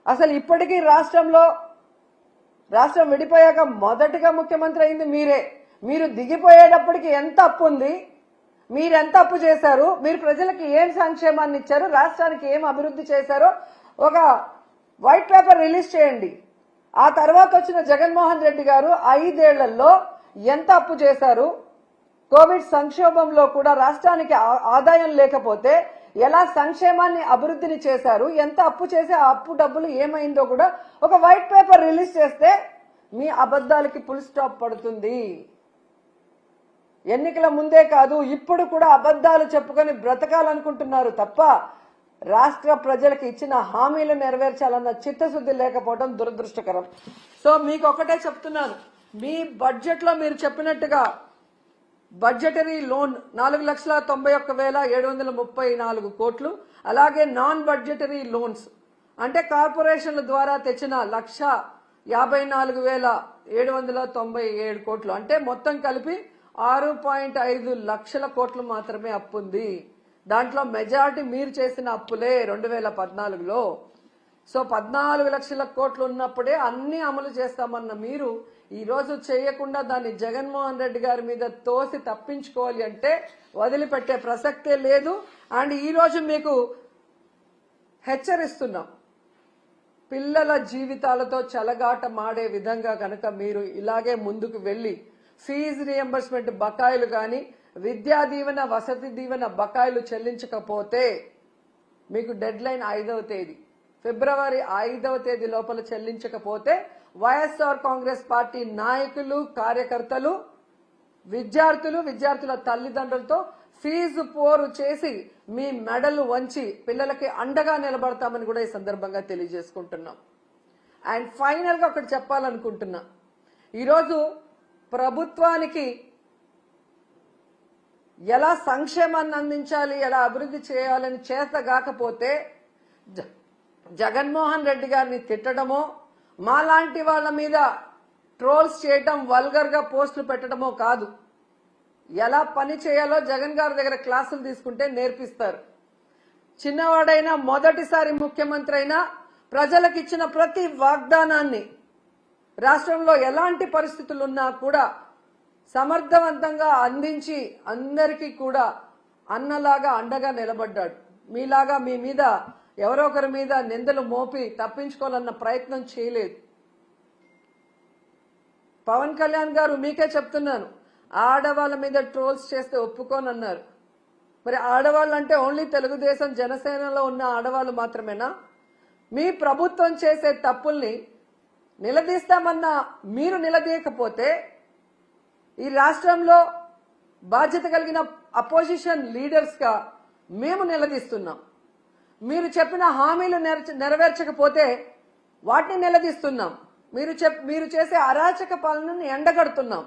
అసలు ఇప్పటికీ రాష్ట్రం విడిపోయాక మొదటిగా ముఖ్యమంత్రి అయింది మీరే. మీరు దిగిపోయేటప్పటికి ఎంత అప్పు ఉంది, మీరెంత అప్పు చేశారు, మీరు ప్రజలకు ఏం సంక్షేమాన్ని ఇచ్చారు, రాష్ట్రానికి ఏం అభివృద్ధి చేశారో ఒక వైట్ పేపర్ రిలీజ్ చేయండి. ఆ తర్వాత వచ్చిన జగన్మోహన్ రెడ్డి గారు 5 ఏళ్లలో ఎంత అప్పు చేశారు, కోవిడ్ సంక్షోభంలో కూడా రాష్ట్రానికి ఆదాయం లేకపోతే ఎలా సంక్షేమాన్ని అభివృద్ధిని చేశారు, ఎంత అప్పు చేసి ఆ అప్పు డబ్బులు ఏమైందో కూడా ఒక వైట్ పేపర్ రిలీజ్ చేస్తే మీ అబద్ధాలకి ఫుల్ స్టాప్ పడుతుంది. ఎన్నికల ముందే కాదు, ఇప్పుడు కూడా అబద్ధాలు చెప్పుకొని బ్రతకాలనుకుంటున్నారు తప్ప రాష్ట్ర ప్రజలకు ఇచ్చిన హామీలు నెరవేర్చాలన్న చిత్తశుద్ధి లేకపోవడం దురదృష్టకరం. సో మీకు ఒకటే చెప్తున్నాను, మీ బడ్జెట్ లో మీరు చెప్పినట్టుగా బడ్జెటరీ లోన్ 4,91,734 కోట్లు, అలాగే నాన్ బడ్జెటరీ లోన్స్ అంటే కార్పొరేషన్ల ద్వారా తెచ్చిన 1,54,797 కోట్లు, అంటే మొత్తం కలిపి 6.5 లక్షల కోట్లు మాత్రమే అప్పు ఉంది. దాంట్లో మెజారిటీ మీరు చేసిన అప్పులే 2014లో. సో 14 లక్షల కోట్లు ఉన్నప్పుడే అన్ని అమలు చేస్తామన్న మీరు ఈ రోజు చేయకుండా దాన్ని జగన్మోహన్ రెడ్డి గారి మీద తోసి తప్పించుకోవాలి అంటే వదిలిపెట్టే ప్రసక్తే లేదు. అండ్ ఈ రోజు మీకు హెచ్చరిస్తున్నాం, పిల్లల జీవితాలతో చెలగాట మాడే విధంగా కనుక మీరు ఇలాగే ముందుకు వెళ్లి ఫీజు రియంబర్స్మెంట్ బకాయిలు కానీ విద్యా దీవెన వసతి దీవెన బకాయిలు చెల్లించకపోతే మీకు డెడ్ లైన్ 5వ తేదీ ఫిబ్రవరి 5వ తేదీ లోపల చెల్లించకపోతే వైఎస్ఆర్ కాంగ్రెస్ పార్టీ నాయకులు, కార్యకర్తలు, విద్యార్థుల తల్లిదండ్రులతో ఫీజు పోరు చేసి మీ మెడలు వంచి పిల్లలకి అండగా నిలబడతామని కూడా ఈ సందర్భంగా తెలియజేసుకుంటున్నాం. అండ్ ఫైనల్ గా ఒకటి చెప్పాలనుకుంటున్నా, ఈరోజు ప్రభుత్వానికి ఎలా సంక్షేమాన్ని అందించాలి, ఎలా అభివృద్ధి చేయాలని చేతగాకపోతే జగన్మోహన్ రెడ్డి గారిని తిట్టడమో, మాలాంటి వాళ్ళ మీద ట్రోల్స్ చేయటం, వల్గర్ గా పోస్టులు పెట్టడమో కాదు, ఎలా పని చేయాలో జగన్ గారి దగ్గర క్లాసులు తీసుకుంటే నేర్పిస్తారు. చిన్నవాడైనా మొదటిసారి ముఖ్యమంత్రి అయినా ప్రజలకు ఇచ్చిన ప్రతి వాగ్దానాన్ని రాష్ట్రంలో ఎలాంటి పరిస్థితులున్నా కూడా సమర్థవంతంగా అందించి అందరికీ కూడా అన్నలాగా అండగా నిలబడ్డాడు. మీలాగా మీ మీద ఎవరో ఒకరి మీద నిందలు మోపి తప్పించుకోవాలన్న ప్రయత్నం చేయలేదు. పవన్ కళ్యాణ్ గారు మీకే చెప్తున్నాను, ఆడవాళ్ళ మీద ట్రోల్స్ చేస్తే ఒప్పుకోనన్నారు. మరి ఆడవాళ్ళు అంటే ఓన్లీ తెలుగుదేశం జనసేనలో ఉన్న ఆడవాళ్ళు మాత్రమేనా? మీ ప్రభుత్వం చేసే తప్పుల్ని నిలదీస్తామన్నా మీరు నిలదీయకపోతే ఈ రాష్ట్రంలో బాధ్యత కలిగిన అపోజిషన్ లీడర్స్ గా మేము నిలదీస్తున్నాం. మీరు చెప్పిన హామీలు నెరవేర్చకపోతే వాటిని నిలదీస్తున్నాం. మీరు చేసే అరాచక పాలనని ఎండగడుతున్నాం.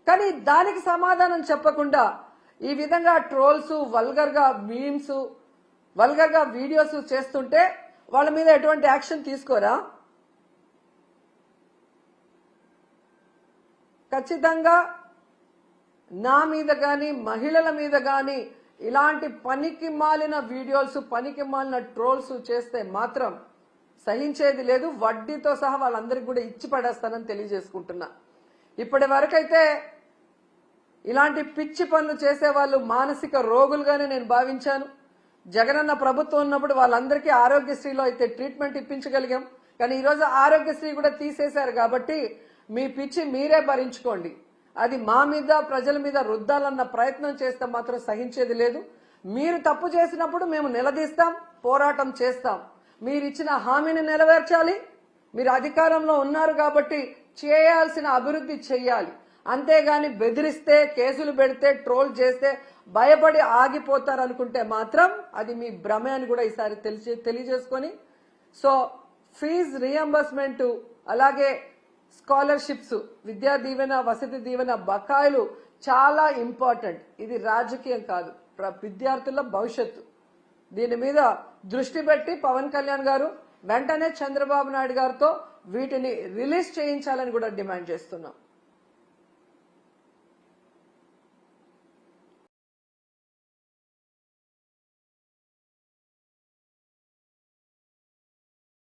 కానీ దానికి సమాధానం చెప్పకుండా ఈ విధంగా ట్రోల్స్, వల్గర్ గా మీమ్స్, వల్గర్ గా వీడియోస్ చేస్తుంటే వాళ్ళ మీద ఎటువంటి యాక్షన్ తీసుకోరా? ఖచ్చితంగా నా మీద గాని, మహిళల మీద గాని ఇలాంటి పనికి మాలిన వీడియోస్, పనికి మాలిన ట్రోల్స్ చేస్తే మాత్రం సహించేది లేదు. వడ్డీతో సహా వాళ్ళందరికీ కూడా ఇచ్చి పడేస్తానని తెలియజేసుకుంటున్నా. ఇప్పటి వరకైతే ఇలాంటి పిచ్చి పనులు చేసే వాళ్ళు మానసిక రోగులుగానే నేను భావించాను. జగనన్న ప్రభుత్వం ఉన్నప్పుడు వాళ్ళందరికీ ఆరోగ్యశ్రీలో అయితే ట్రీట్మెంట్ ఇప్పించగలిగాం. కానీ ఈరోజు ఆరోగ్యశ్రీ కూడా తీసేశారు కాబట్టి మీ పిచ్చి మీరే భరించుకోండి. అది మా మీద, ప్రజల మీద రుద్దాలన్న ప్రయత్నం చేస్తే మాత్రం సహించేది లేదు. మీరు తప్పు చేసినప్పుడు మేము నిలదీస్తాం, పోరాటం చేస్తాం. మీరు ఇచ్చిన హామీని నెరవేర్చాలి. మీరు అధికారంలో ఉన్నారు కాబట్టి చేయాల్సిన అభివృద్ధి చెయ్యాలి. అంతేగాని బెదిరిస్తే, కేసులు పెడితే, ట్రోల్ చేస్తే భయపడి ఆగిపోతారనుకుంటే మాత్రం అది మీ భ్రమే అని కూడా ఈసారి తెలియజేసుకొని, సో ఫీజు రియంబర్స్మెంట్, అలాగే స్కాలర్షిప్స్, విద్యా దీవెన, వసతి దీవెన బకాయిలు చాలా ఇంపార్టెంట్. ఇది రాజకీయం కాదు, విద్యార్థుల భవిష్యత్తు. దీని మీద దృష్టి పెట్టి పవన్ కళ్యాణ్ గారు వెంటనే చంద్రబాబు నాయుడు గారితో వీటిని రిలీజ్ చేయించాలని కూడా డిమాండ్ చేస్తున్నాం.